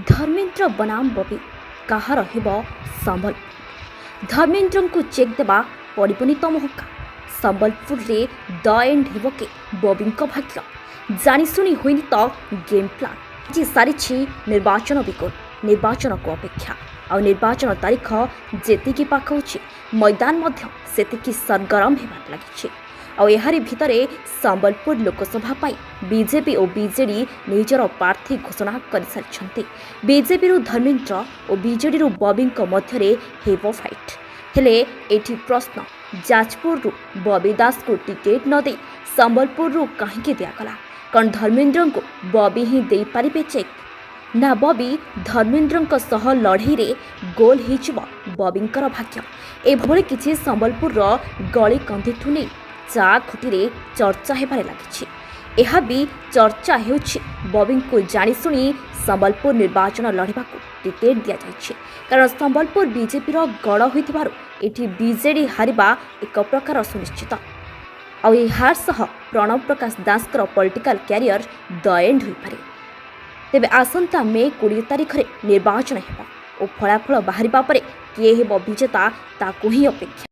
धर्मेन्द्र बनाम बबी कहार हेब संबल धर्मेन्द्र को चेक देवा पड़बनी तो मौका संबलपुर रे द एंड हेब के बबी भाग्य जाशुनी होनी तो गेम प्लान जी सारी निर्वाचन बिगुल निर्वाचन को अपेक्षा आ निर्वाचन तारीख जेतिकी पाखुची मैदान सेतिकी सरगरम होबार लगी आहारी भितर संबलपुर लोकसभा बीजेपी और बीजेडी निजर प्रार्थी घोषणा कर सारी बीजेपी धर्मेन्द्र और बीजेडी बबी मध्य हेब फाइट हेले एठी प्रश्न जाजपुर बबी दास को टिकेट न दे संबलपुर कहीं दिगला कौन धर्मेन्द्र को बबी ही दे पारिबे चेक ना बबी धर्मेन्द्र सह लड़ई रे गोल हो बबी भाग्य एभली किसी संबलपुर गली कंधीठू नहीं चा खुटी चर्चा होबार लगी यह भी चर्चा होउछि बबी को जाशुनी संबलपुर निर्वाचन लड़वा टिकेट दि जाइए कारण संबलपुर बीजेपी गड़ होइथिबारु एठी बीजेडी हारिबा एक प्रकार सुनिश्चित आर सह प्रणव प्रकाश दासकर पॉलिटिकल कैरियर द एंड हो पारे तेबे आसंता मे 20 तारिख में निर्वाचन हेबा और फलाफल बाहरिबा परे किए हेब विजेता ताकू ही अपेक्षा।